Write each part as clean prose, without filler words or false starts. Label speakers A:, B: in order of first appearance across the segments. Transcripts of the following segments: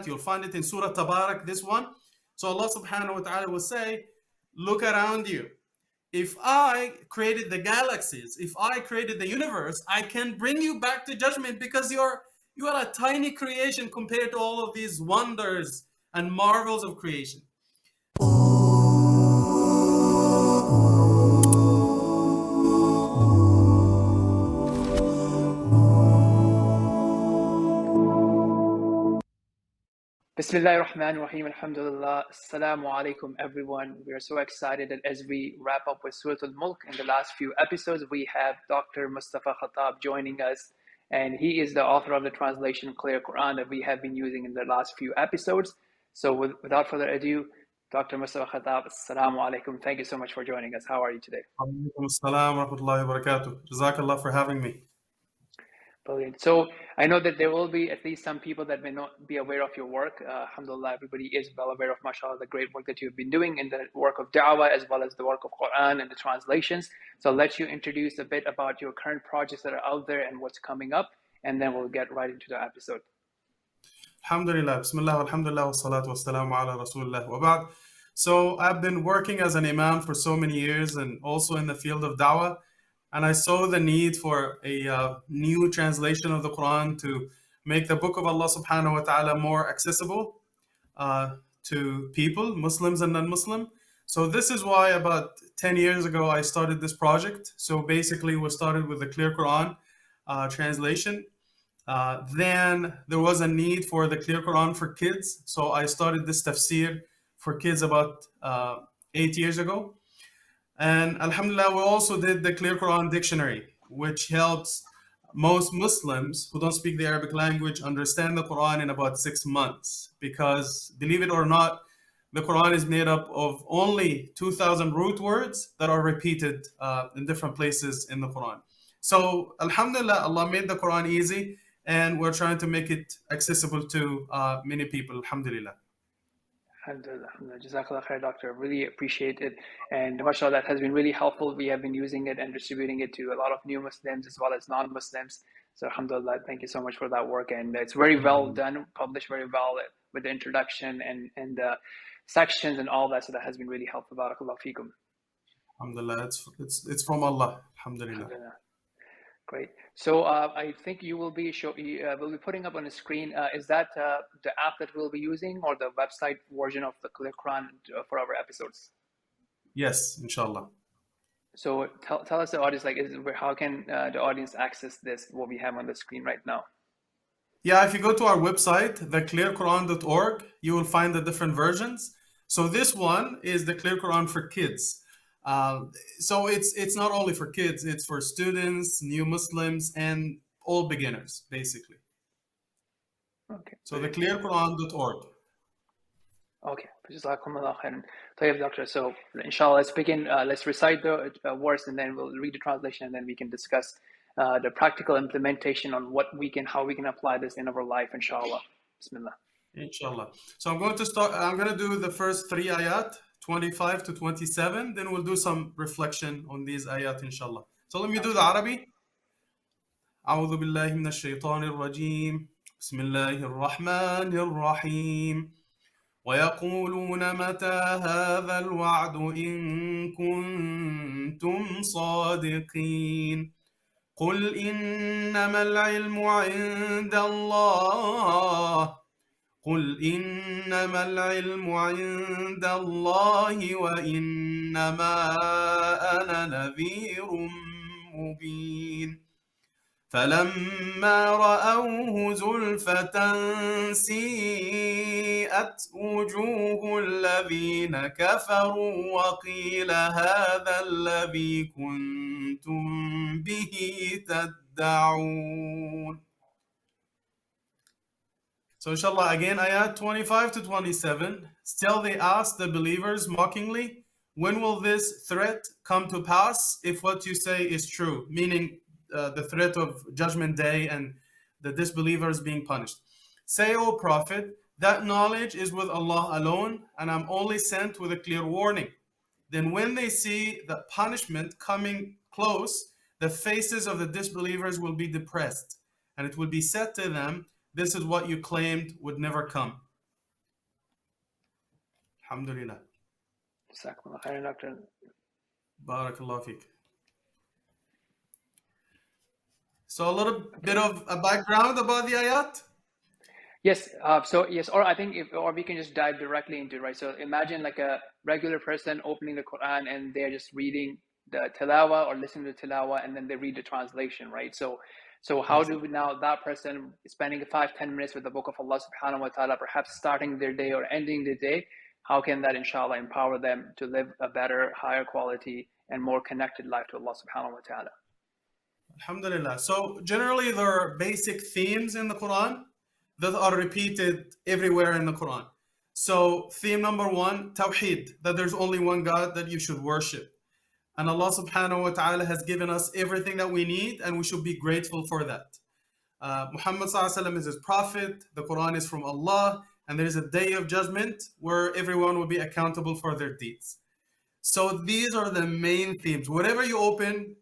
A: You'll find it in Surah Tabarak, this one. So Allah subhanahu wa ta'ala will say, look around you. If I created the galaxies, if I created the universe, I can bring you back to judgment because you are a tiny creation compared to all of these wonders and marvels of creation.
B: Bismillah ar-Rahman ar-Rahim, alhamdulillah, assalamu alaikum everyone. We are so excited that as we wrap up with Surah Al-Mulk in the last few episodes, we have Dr. Mustafa Khattab joining us, and he is the author of the translation Clear Quran that we have been using in the last few episodes. So without further ado, Dr. Mustafa Khattab, assalamu alaikum. Thank you so much for joining us. How are you today?
A: Alaikum assalam wa rahmatullahi wa barakatuh. Jazakallah for having me.
B: Brilliant. So I know that there will be at least some people that may not be aware of your work. Alhamdulillah, everybody is well aware of, mashallah, the great work that you've been doing in the work of da'wah as well as the work of Quran and the translations. So I'll let you introduce a bit about your current projects that are out there and what's coming up, and then we'll get right into the episode.
A: Alhamdulillah, Bismillah, alhamdulillah, wa salatu wa salamu ala rasulullah wa ba'd. So I've been working as an imam for so many years and also in the field of da'wah. And I saw the need for a new translation of the Quran to make the book of Allah subhanahu wa ta'ala more accessible to people, Muslims and non-Muslim. So this is why about 10 years ago I started this project. So basically we started with the Clear Quran translation. Then there was a need for the Clear Quran for kids. So I started this tafsir for kids about 8 years ago. And Alhamdulillah, we also did the Clear Quran Dictionary, which helps most Muslims who don't speak the Arabic language understand the Quran in about 6 months. Because believe it or not, the Quran is made up of only 2,000 root words that are repeated in different places in the Quran. So Alhamdulillah, Allah made the Quran easy, and we're trying to make it accessible to many people, Alhamdulillah.
B: Alhamdulillah, Jazakallah khair, Doctor. Really appreciate it. And mashallah, that has been really helpful. We have been using it and distributing it to a lot of new Muslims as well as non-Muslims. So alhamdulillah, thank you so much for that work. And it's very well done, published very well with the introduction and the sections and all that. So that has been really helpful. Barakallah feekum.
A: Alhamdulillah, it's from Allah. Alhamdulillah.
B: Alhamdulillah. Great. So I think you will be will be putting up on the screen. Is that the app that we'll be using, or the website version of the Clear Quran for our episodes?
A: Yes, inshallah.
B: So tell us the audience, like, how can the audience access this, what we have on the screen right now?
A: Yeah, if you go to our website, theclearquran.org, you will find the different versions. So this one is the Clear Quran for kids. So it's not only for kids, it's for students, new Muslims, and all beginners, basically.
B: Okay.
A: So theclearquran.org.
B: Okay. Jazakumullah khairan. Tayyib, Doctor. So inshallah, let's begin. Let's recite the words, and then we'll read the translation, and then we can discuss the practical implementation on how we can apply this in our life, inshallah. Bismillah.
A: Inshallah. So I'm going to do the first 3 ayat, 25 to 27, then we'll do some reflection on these ayat, inshallah. So let me do the Arabic. أعوذ بالله من الشيطان الرجيم. بسم الله الرحمن الرحيم. ويقولون متى هذا الوعد إن كنتم صادقين. قل إنما العلم عند الله. قل إنما العلم عند الله وإنما أنا نذير مبين. فلما رأوه زلفة سيئت وجوه الذين كفروا وقيل هذا الذي كنتم به تدعون. So inshallah, again, ayat 25 to 27. Still they ask the believers mockingly, when will this threat come to pass if what you say is true? Meaning the threat of judgment day and the disbelievers being punished. Say, O Prophet, that knowledge is with Allah alone, and I'm only sent with a clear warning. Then when they see the punishment coming close, the faces of the disbelievers will be depressed, and it will be said to them, this is what you claimed would never come. Alhamdulillah.
B: Jazakumullah khairan, Doctor.
A: Barakallah fiqh. So a little bit
B: Okay.
A: of a background about the ayat.
B: Yes. Or I think or we can just dive directly into it, right? So imagine like a regular person opening the Quran and they're just reading the tilawa or listening to tilawa, and then they read the translation, right? So how
A: Yes.
B: do we now that person spending 5-10 minutes with the book of Allah Subhanahu wa Taala, perhaps starting their day or ending the day, how can that inshallah empower them to live a better, higher quality, and more connected life to Allah Subhanahu wa Taala?
A: Alhamdulillah. So generally there are basic themes in the Quran that are repeated everywhere in the Quran. So theme number one, Tawheed, that there's only one God that you should worship. And Allah subhanahu wa ta'ala has given us everything that we need, and we should be grateful for that. Muhammad sallallahu alaihi wasallam is his prophet, the Quran is from Allah, and there is a day of judgment where everyone will be accountable for their deeds. So these are the main themes. Whatever you open,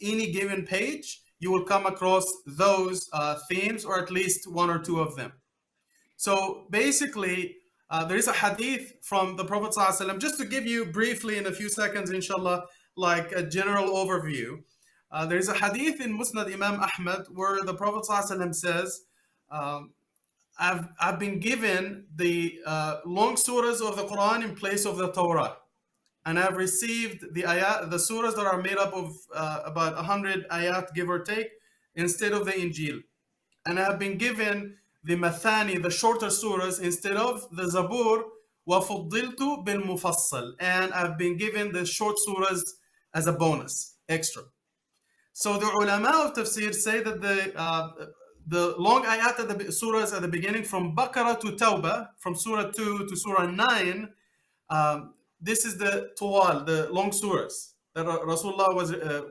A: any given page, you will come across those themes, or at least one or two of them. So basically, there is a hadith from the Prophet ﷺ, just to give you briefly in a few seconds, inshallah, like a general overview. There is a hadith in Musnad Imam Ahmad where the Prophet ﷺ says, I've been given the long surahs of the Quran in place of the Torah. And I've received the ayat, the surahs that are made up of about 100 ayat, give or take, instead of the Injil. And I have been given the Mathani, the shorter surahs, instead of the Zabur, وَفُضِّلْتُ بِالْمُفَصَّل. And I've been given the short surahs as a bonus, extra. So the ulama of tafsir say that the long ayat at the surahs at the beginning, from Baqarah to Tawbah, from surah 2 to surah 9, this is the tuwal, the long surahs that Rasulullah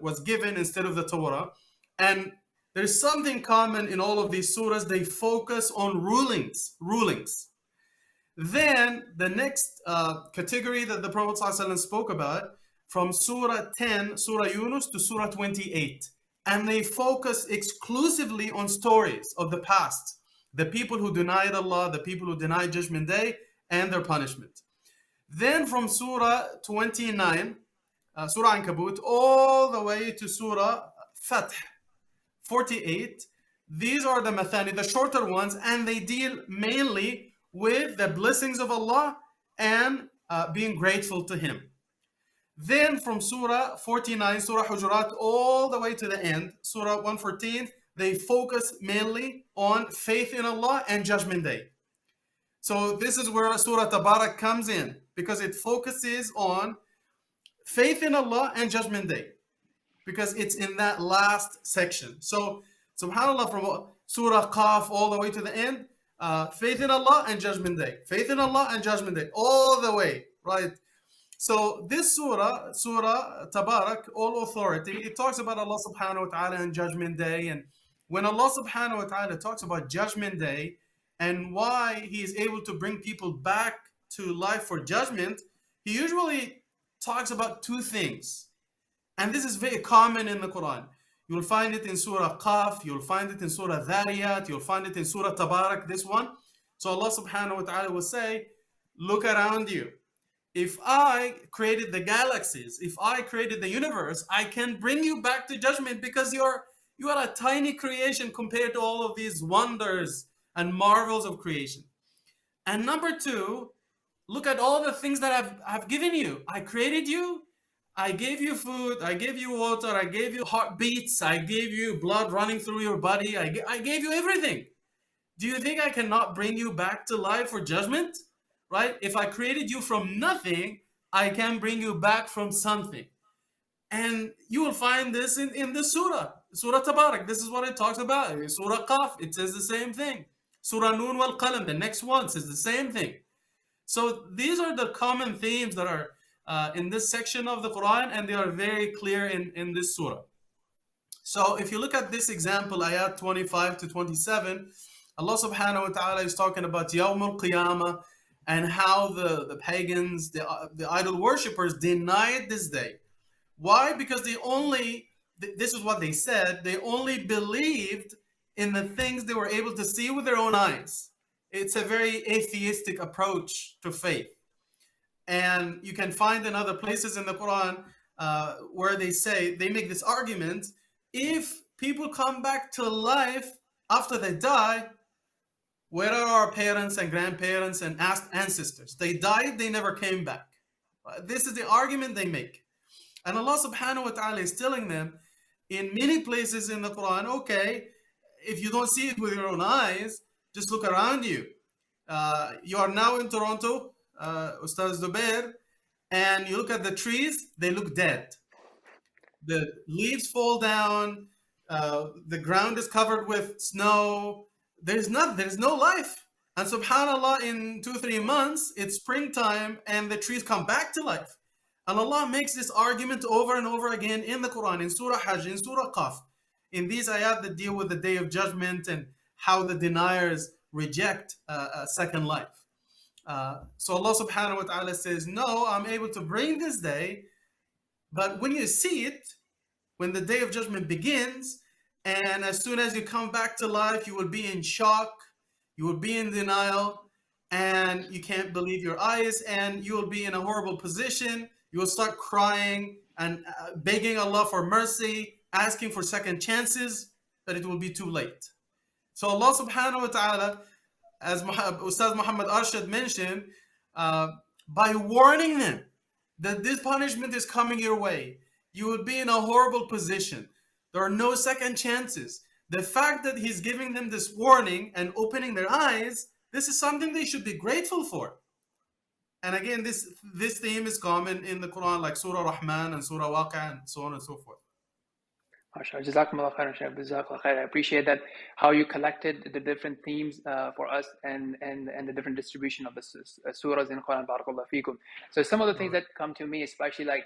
A: was given instead of the Torah. And there's something common in all of these surahs. They focus on rulings. Then the next category that the Prophet ﷺ spoke about, from Surah 10, Surah Yunus, to Surah 28. And they focus exclusively on stories of the past, the people who denied Allah, the people who denied Judgment Day, and their punishment. Then from Surah 29, Surah Ankabut, all the way to Surah Fath, 48. These are the Mathani, the shorter ones, and they deal mainly with the blessings of Allah and being grateful to Him. Then from Surah 49, Surah Hujurat, all the way to the end, Surah 114, they focus mainly on faith in Allah and Judgment Day. So this is where Surah Tabarak comes in, because it focuses on faith in Allah and Judgment Day, because it's in that last section. So subhanAllah, from Surah Qaf all the way to the end, faith in Allah and Judgment Day, faith in Allah and Judgment Day, all the way, right? So this surah Tabarak, all authority, it talks about Allah subhanahu wa ta'ala and Judgment Day. And when Allah subhanahu wa ta'ala talks about Judgment Day and why He is able to bring people back to life for judgment, He usually talks about two things. And this is very common in the Quran. You'll find it in Surah Qaf, you'll find it in Surah Dhariyat, you'll find it in Surah Tabarak, this one. So Allah subhanahu wa ta'ala will say, look around you. If I created the galaxies, if I created the universe, I can bring you back to judgment, because you are a tiny creation compared to all of these wonders and marvels of creation. And number two, look at all the things that I've given you. I created you. I gave you food. I gave you water. I gave you heartbeats. I gave you blood running through your body. I gave you everything. Do you think I cannot bring you back to life for judgment? Right? If I created you from nothing, I can bring you back from something. And you will find this in this surah, Surah Tabarak. This is what it talks about. In Surah Qaf, it says the same thing. Surah Nun wal Qalam, the next one, says the same thing. So these are the common themes that are in this section of the Quran, and they are very clear in this surah. So if you look at this example, ayat 25 to 27, Allah subhanahu wa ta'ala is talking about Yawm al-Qiyamah, and how the pagans, the idol worshippers denied this day. Why? Because this is what they said, they only believed in the things they were able to see with their own eyes. It's a very atheistic approach to faith. And you can find in other places in the Quran where they make this argument: if people come back to life after they die, where are our parents and grandparents and ancestors? They died, they never came back. This is the argument they make. And Allah subhanahu wa ta'ala is telling them in many places in the Quran, okay, if you don't see it with your own eyes, just look around you. You are now in Toronto, Ustaz Zubair, and you look at the trees, they look dead. The leaves fall down, the ground is covered with snow. There's no life. And subhanAllah, in 2-3 months, it's springtime and the trees come back to life. And Allah makes this argument over and over again in the Quran, in Surah Hajj, in Surah Qaf, in these ayat that deal with the day of judgment and how the deniers reject a second life. So Allah subhanahu wa ta'ala says, no, I'm able to bring this day, but when you see it, when the day of judgment begins, and as soon as you come back to life, you will be in shock, you will be in denial, and you can't believe your eyes, and you will be in a horrible position. You will start crying and begging Allah for mercy, asking for second chances, but it will be too late. So Allah subhanahu wa ta'ala, as Ustaz Muhammad Arshad mentioned, by warning them that this punishment is coming your way, you will be in a horrible position. There are no second chances. The fact that he's giving them this warning and opening their eyes, this is something they should be grateful for. And again, this theme is common in the Quran, like Surah Rahman and Surah Waqi'ah and so on and so forth.
B: MashaAllah. Jazakumullah khairan, Shaykh. Jazakallah khair. I appreciate that, how you collected the different themes for us and the different distribution of the surahs in Quran. Barakallah feekum. So some of the things that come to me, especially like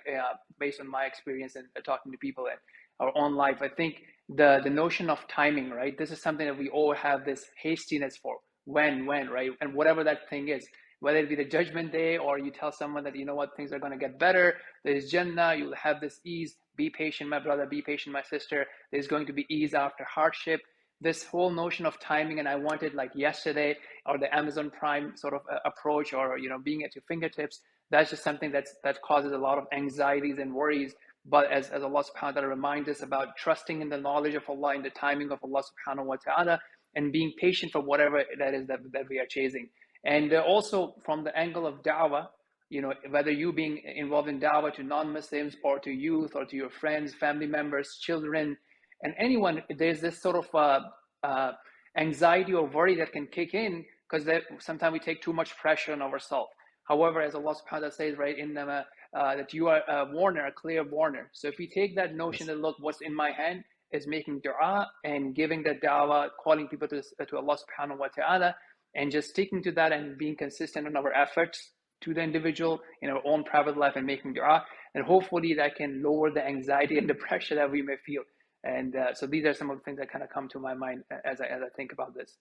B: based on my experience and talking to people in our own life, I think the notion of timing, right? This is something that we all have this hastiness for. When, right? And whatever that thing is, whether it be the judgment day, or you tell someone that, you know what, things are going to get better, there's Jannah, you'll have this ease, be patient, my brother, be patient, my sister, there's going to be ease after hardship. This whole notion of timing, and I wanted like yesterday, or the Amazon Prime sort of approach, or, you know, being at your fingertips, that's just something that causes a lot of anxieties and worries. But as Allah subhanahu wa ta'ala reminds us about trusting in the knowledge of Allah, in the timing of Allah subhanahu wa ta'ala, and being patient for whatever that is that we are chasing. And also from the angle of da'wah, you know, whether you being involved in da'wah to non-Muslims or to youth or to your friends, family members, children, and anyone, there's this sort of anxiety or worry that can kick in, because sometimes we take too much pressure on ourselves. However, as Allah subhanahu wa ta'ala says, right, in that you are a warner, a clear warner. So if we take that notion that, look, what's in my hand is making dua and giving the da'wah, calling people to Allah subhanahu wa ta'ala, and just sticking to that and being consistent in our efforts to the individual in our own private life and making dua, and hopefully that can lower the anxiety and the pressure that we may feel. And so these are some of the things that kind of come to my mind as I think about this.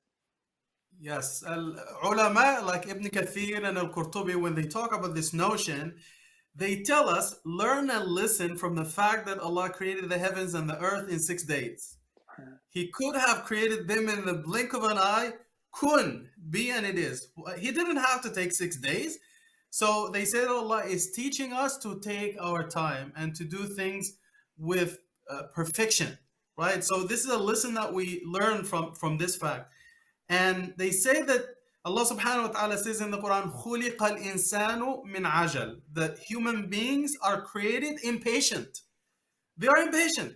A: Yes, ulama like Ibn Kathir and Al-Qurtubi, when they talk about this notion, they tell us, learn and listen from the fact that Allah created the heavens and the earth in 6 days. He could have created them in the blink of an eye, kun, be and it is. He didn't have to take 6 days. So they said Allah is teaching us to take our time and to do things with perfection, right? So this is a lesson that we learn from this fact. And they say that Allah subhanahu wa ta'ala says in the Quran, خُلِقَ الْإِنسَانُ مِنْ عَجَلٍ, that human beings are created impatient. They are impatient.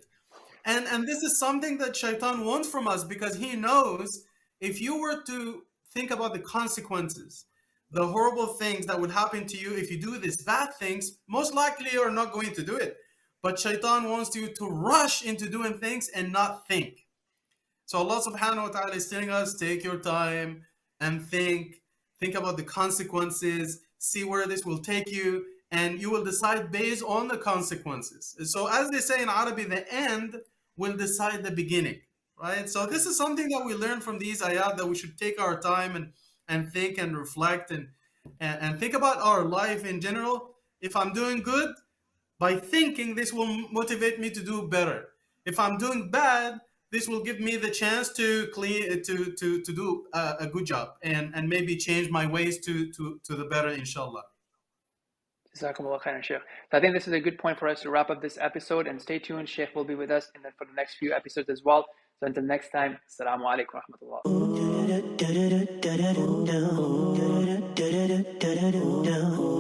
A: And this is something that Shaitan wants from us, because he knows if you were to think about the consequences, the horrible things that would happen to you if you do these bad things, most likely you're not going to do it. But Shaitan wants you to rush into doing things and not think. So Allah subhanahu wa ta'ala is telling us, take your time and think about the consequences, see where this will take you, and you will decide based on the consequences. So as they say in Arabic, the end will decide the beginning, right? So this is something that we learn from these ayat, that we should take our time and think and reflect and think about our life in general. If I'm doing good, by thinking, this will motivate me to do better. If I'm doing bad, this will give me the chance to do a good job and maybe change my ways to the better, inshallah.
B: Jazakumullah khairan, Sheikh. So I think this is a good point for us to wrap up this episode, and stay tuned. Sheikh will be with us for the next few episodes as well. So until next time, Assalamu alaikum wa rahmatullah.